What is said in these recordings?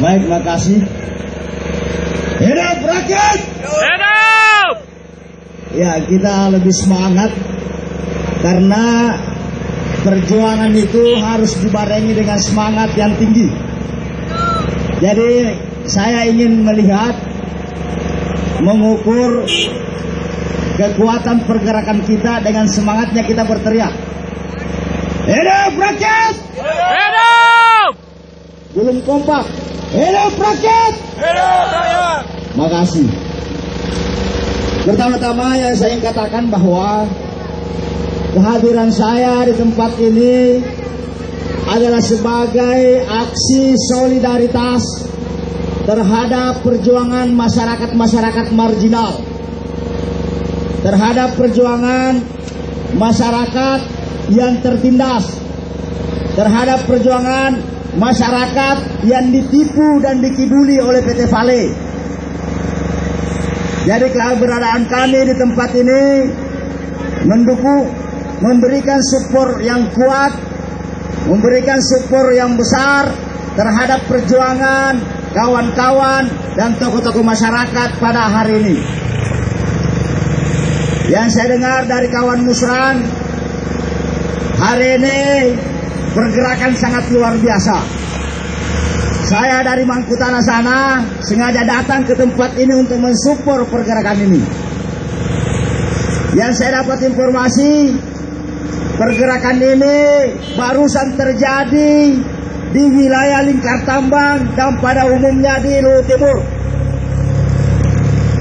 Baik, makasih. Hidup rakyat! Hidup! Ya, kita lebih semangat karena perjuangan itu harus dibarengi dengan semangat yang tinggi. Jadi saya ingin melihat, mengukur kekuatan pergerakan kita dengan semangatnya kita berteriak. Hidup rakyat! Hidup! Belum kompak. Hidup rakyat! Hidup rakyat! Makasih. Pertama-tama yang saya ingin katakan bahwa kehadiran saya di tempat ini adalah sebagai aksi solidaritas terhadap perjuangan masyarakat-masyarakat marginal, terhadap perjuangan masyarakat yang tertindas, terhadap perjuangan masyarakat yang ditipu dan dikibuli oleh PT Vale. Jadi keberadaan kami di tempat ini mendukung, memberikan support yang kuat, memberikan support yang besar terhadap perjuangan kawan-kawan dan tokoh-tokoh masyarakat pada hari ini. Yang saya dengar dari kawan Musran, hari ini pergerakan sangat luar biasa. Saya dari Mangkutanah sana sengaja datang ke tempat ini untuk mensupport pergerakan ini. Yang saya dapat informasi, pergerakan ini barusan terjadi di wilayah Lingkar Tambang dan pada umumnya di Luhut Timur.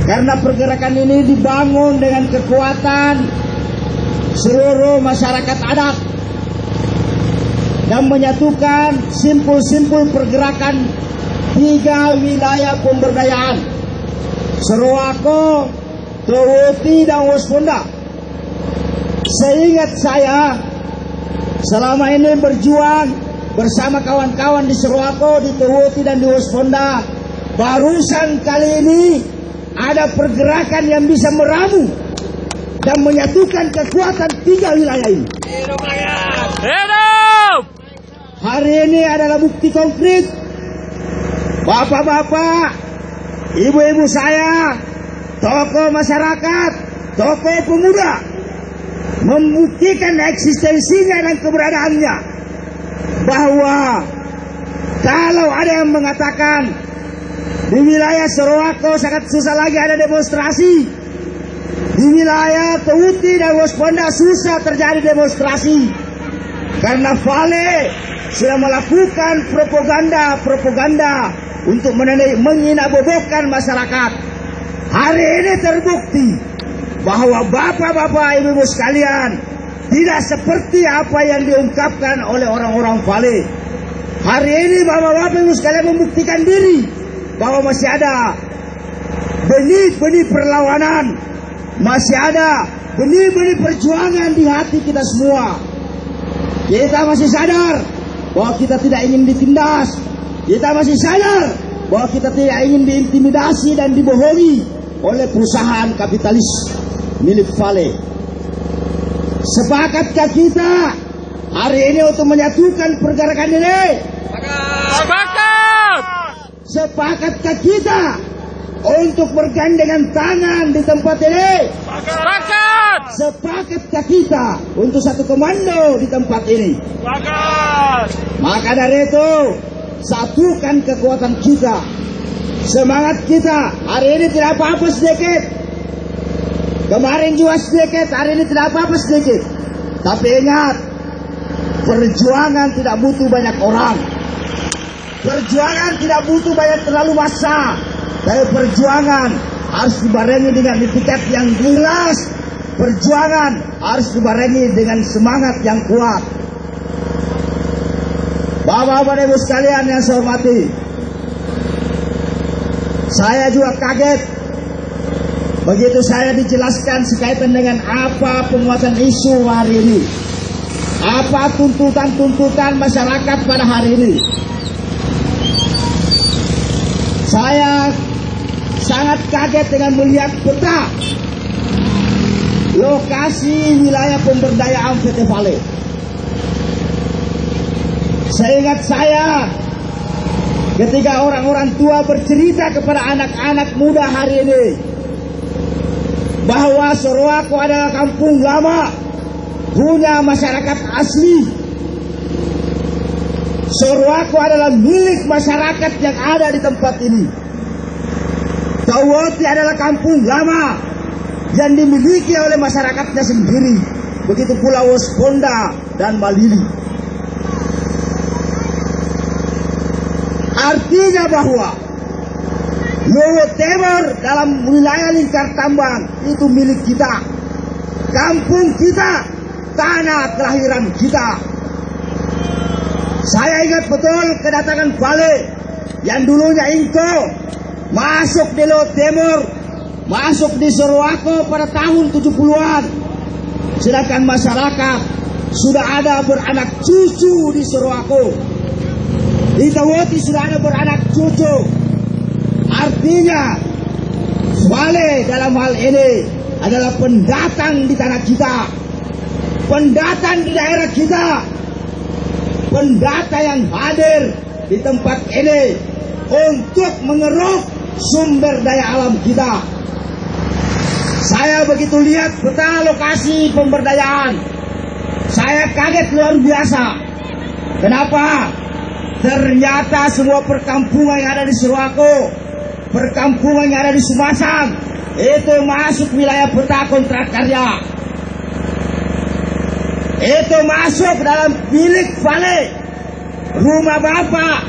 Karena pergerakan ini dibangun dengan kekuatan seluruh masyarakat adat dan menyatukan simpul-simpul pergerakan 3 wilayah pemberdayaan: Seruako, Tewuti, dan Wasponda. Seingat saya, selama ini berjuang bersama kawan-kawan di Seruako, di Tewuti, dan di Wasponda, barusan kali ini ada pergerakan yang bisa meramu dan menyatukan kekuatan 3 wilayah ini. Hidup rakyat! Hidup! Hari ini adalah bukti konkret. Bapak-bapak, ibu-ibu saya, tokoh masyarakat, tokoh pemuda, membuktikan eksistensinya dan keberadaannya. Bahwa kalau ada yang mengatakan di wilayah Seruako sangat susah lagi ada demonstrasi, di wilayah Tewuti dan Wasponda susah terjadi demonstrasi, karena Vale sudah melakukan propaganda untuk menginabobokkan masyarakat. Hari ini terbukti bahwa bapak-bapak, ibu-ibu sekalian tidak seperti apa yang diungkapkan oleh orang-orang Vale. Hari ini bapak-bapak, ibu sekalian membuktikan diri bahwa masih ada benih-benih perlawanan, masih ada benih-benih perjuangan di hati kita semua. Kita masih sadar bahwa kita tidak ingin ditindas. Kita masih sadar bahwa kita tidak ingin diintimidasi dan dibohongi oleh perusahaan kapitalis milik Vale. Sepakatkah kita hari ini untuk menyatukan pergerakan ini? Sepakat! Sepakatkah kita untuk bergandengan tangan di tempat ini? Sepakat! Sepakatkah kita untuk satu komando di tempat ini? Sepakat! Maka dari itu, satukan kekuatan kita, semangat kita. Hari ini tidak apa-apa sedikit, kemarin juga sedikit, hari ini tidak apa-apa sedikit. Tapi ingat, perjuangan tidak butuh banyak orang, perjuangan tidak butuh banyak terlalu massa. Tapi perjuangan harus dibarengi dengan etikat yang jelas. Perjuangan harus dibarengi dengan semangat yang kuat. Bapak-bapak dan ibu sekalian yang saya hormati, saya juga kaget begitu saya dijelaskan sekaitan dengan apa penguatan isu hari ini, apa tuntutan-tuntutan masyarakat pada hari ini. Saya sangat kaget dengan melihat peta lokasi wilayah pemberdayaan PT Vale. Seingat saya, ketika orang-orang tua bercerita kepada anak-anak muda hari ini bahwa Sorowako adalah kampung lama, punya masyarakat asli. Sorowako adalah milik masyarakat yang ada di tempat ini. Tawoti adalah kampung lama yang dimiliki oleh masyarakatnya sendiri. Begitu pula Wosponda dan Malili. Artinya bahwa Lowo Timur dalam wilayah lingkar tambang itu milik kita. Kampung kita, tanah kelahiran kita. Saya ingat betul kedatangan Vale yang dulunya Inko masuk di Lowo Timur, masuk di Sorowako pada tahun 70-an. Sedangkan masyarakat sudah ada beranak cucu di Sorowako. Di Tawoti sudah ada beranak cucu. Artinya Vale dalam hal ini adalah pendatang di tanah kita, pendatang di daerah kita, pendatang yang hadir di tempat ini untuk mengeruk sumber daya alam kita. Saya begitu lihat peta lokasi pemberdayaan, saya kaget luar biasa. Kenapa? Ternyata semua perkampungan yang ada di Sorowako, perkampungan yang ada di Sumasang, itu masuk wilayah peta kontrak karya. Itu masuk dalam milik Vale. Rumah bapak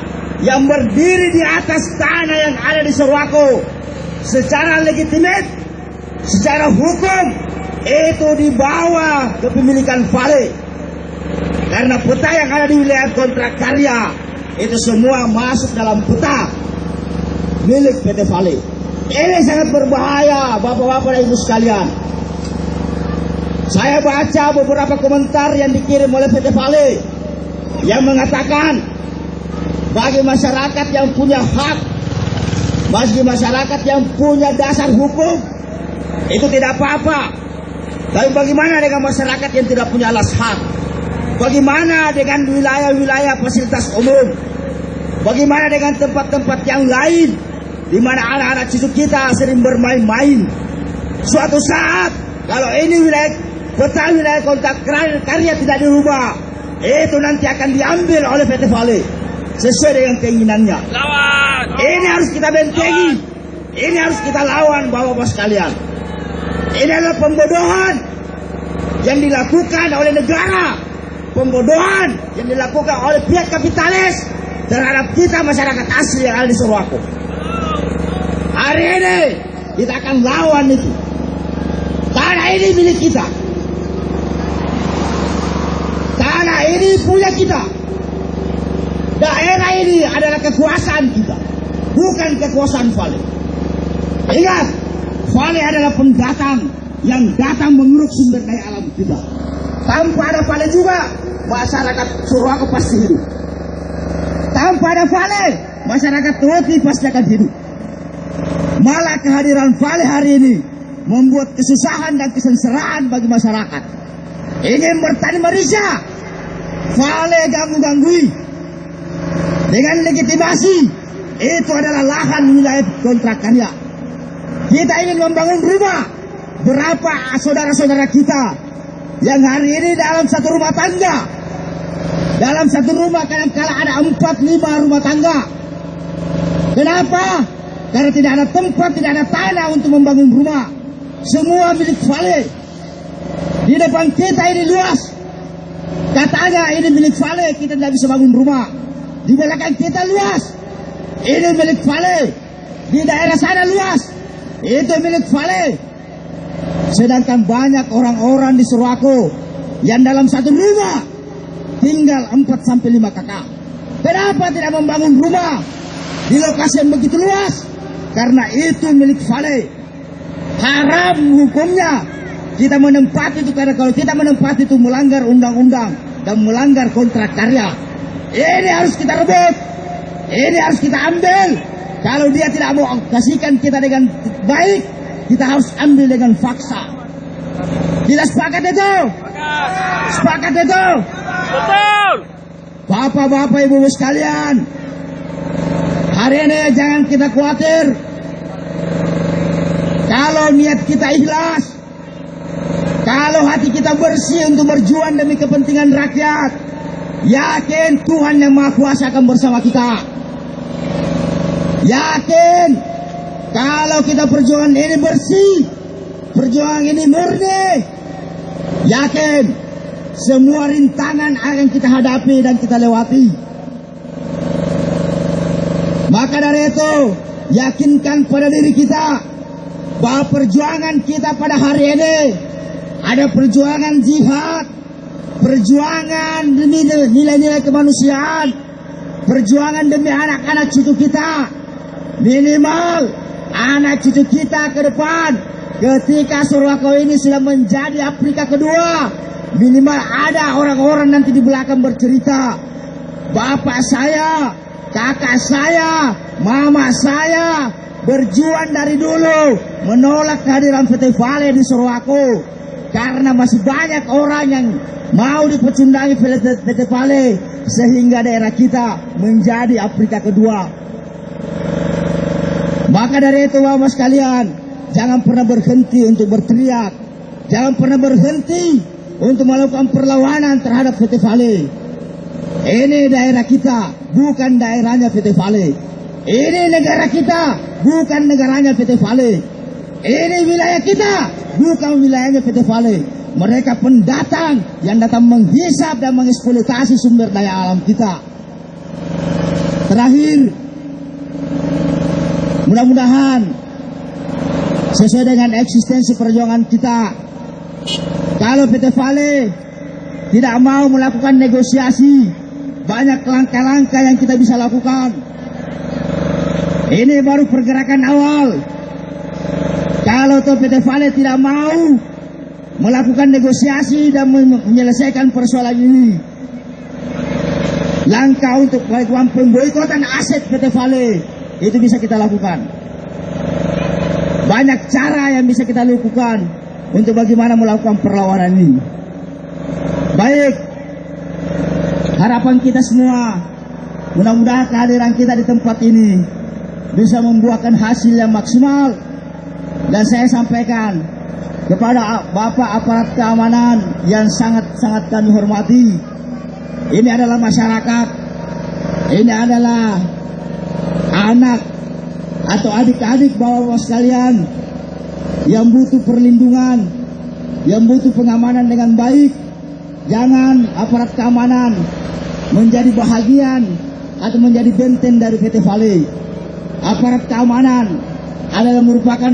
yang berdiri di atas tanah yang ada di Sorowako secara legitimate, secara hukum, itu di bawah kepemilikan Vale. Karena peta yang ada di wilayah kontrak karya itu semua masuk dalam peta milik PT Vale. Ini sangat berbahaya, bapak-bapak dan ibu sekalian. Saya baca beberapa komentar yang dikirim oleh PT Vale yang mengatakan bagi masyarakat yang punya hak, bagi masyarakat yang punya dasar hukum, itu tidak apa-apa. Tapi bagaimana dengan masyarakat yang tidak punya alas hak? Bagaimana dengan wilayah-wilayah fasilitas umum? Bagaimana dengan tempat-tempat yang lain di mana anak-anak cucu kita sering bermain-main? Suatu saat kalau ini peta wilayah kontrak karya tidak dirubah, itu nanti akan diambil oleh PT Vale sesuai dengan keinginannya. Lawan. Ini harus kita bentengi. Ini harus kita lawan, bapak-bapak sekalian. Ini adalah pembodohan yang dilakukan oleh negara, pembodohan yang dilakukan oleh pihak kapitalis terhadap kita masyarakat asli yang ada di Sorowako. Hari ini kita akan lawan itu. Tanah ini milik kita. Tanah ini punya kita. Daerah ini adalah kekuasaan kita, bukan kekuasaan Vale. Ingat, Vale adalah pendatang yang datang mengeruk sumber daya alam kita. Tanpa ada Vale juga, masyarakat Sorowako pasti hidup. Tanpa ada Vale, masyarakat Tawoti pasti akan hidup. Malah kehadiran Vale hari ini membuat kesusahan dan kesengsaraan bagi masyarakat. Ingin bertani Malaysia, Vale ganggu-ganggui dengan legitimasi. Itu adalah lahan wilayah kontrak karya. Kita ingin membangun rumah. Berapa saudara-saudara kita yang hari ini dalam satu rumah tangga, dalam satu rumah kadang-kala ada 4-5 rumah tangga. Kenapa? Karena tidak ada tempat, tidak ada tanah untuk membangun rumah. Semua milik Vale. Di depan kita ini luas. Katanya ini milik Vale, kita tidak bisa bangun rumah. Di belakang kita luas. Ini milik Vale. Di daerah sana luas. Itu milik Vale. Sedangkan banyak orang-orang di Sorowako yang dalam satu rumah tinggal 4-5 kakak. Kenapa tidak membangun rumah di lokasi yang begitu luas? Karena itu milik Vale. Haram hukumnya kita menempati itu, karena kalau kita menempati itu melanggar undang-undang dan melanggar kontrak karya. Ini harus kita rebut. Ini harus kita ambil. Kalau dia tidak mau kasihkan kita dengan baik, kita harus ambil dengan faksa. Kita sepakat itu? Sepakat itu? Betul. Bapak-bapak, ibu-ibu sekalian, Hari ini jangan kita khawatir. Kalau niat kita ikhlas, kalau hati kita bersih untuk berjuang demi kepentingan rakyat, yakin Tuhan Yang Maha Kuasa akan bersama kita. Yakin kalau kita perjuangan ini bersih, perjuangan ini murni, yakin semua rintangan akan kita hadapi dan kita lewati. Maka dari itu, yakinkan pada diri kita bahwa perjuangan kita pada hari ini ada perjuangan jihad, perjuangan demi nilai-nilai kemanusiaan, perjuangan demi anak-anak cucu kita, minimal anak cucu kita ke depan ketika Sorowako ini sudah menjadi Afrika kedua, minimal ada orang-orang nanti di belakang bercerita, bapak saya, kakak saya, mama saya berjuang dari dulu menolak kehadiran PT Vale di Sorowako karena masih banyak orang yang mau dipecundangi PT Vale sehingga daerah kita menjadi Afrika kedua. Maka dari itu Bapak sekalian, jangan pernah berhenti untuk berteriak, jangan pernah berhenti untuk melakukan perlawanan terhadap PT Vale. Ini daerah kita, bukan daerahnya PT Vale. Ini negara kita, bukan negaranya PT Vale. Ini wilayah kita, bukan wilayahnya PT Vale. Mereka pendatang yang datang menghisap dan mengeksploitasi sumber daya alam kita. Terakhir, mudah-mudahan sesuai dengan eksistensi perjuangan kita, kalau PT Vale tidak mau melakukan negosiasi, banyak langkah-langkah yang kita bisa lakukan. Ini baru pergerakan awal. Kalau PT Vale tidak mau melakukan negosiasi dan menyelesaikan persoalan ini, langkah untuk melakukan pemboikotan aset PT Vale itu bisa kita lakukan. Banyak cara yang bisa kita lakukan untuk bagaimana melakukan perlawanan ini. Baik, harapan kita semua, mudah-mudahan kehadiran kita di tempat ini bisa membuahkan hasil yang maksimal. Dan saya sampaikan kepada Bapak aparat keamanan yang sangat-sangat kami hormati, ini adalah masyarakat, ini adalah anak atau adik-adik bapak-bapak sekalian yang butuh perlindungan, yang butuh pengamanan dengan baik. Jangan aparat keamanan menjadi bahagian atau menjadi benteng dari PT Vale. Aparat keamanan adalah merupakan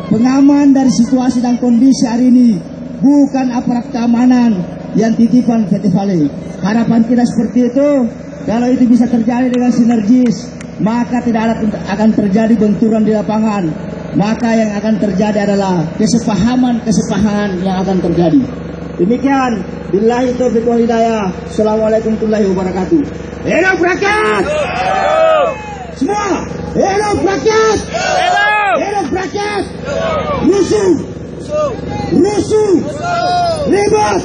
pengaman dari situasi dan kondisi hari ini, bukan aparat keamanan yang titipan PT Vale. Harapan kita seperti itu. Kalau itu bisa terjadi dengan sinergis, maka tidak akan terjadi benturan di lapangan. Maka yang akan terjadi adalah kesepahaman yang akan terjadi. Demikian, billahi taufiq wal hidayah. Assalamualaikum warahmatullahi wabarakatuh. Hidup rakyat! Semua, hidup rakyat! Hidup rakyat! Rusuh! Rusuh! Ribut!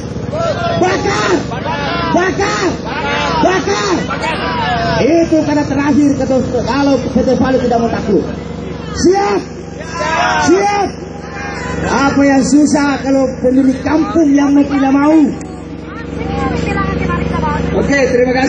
Bakar! Bakar! Bakar! Itu kata terakhir kalau PT Vale tidak mau takluk. Siap! Siap! Apa yang susah kalau pemilik kampung yang tidak mau? Oke, terima kasih.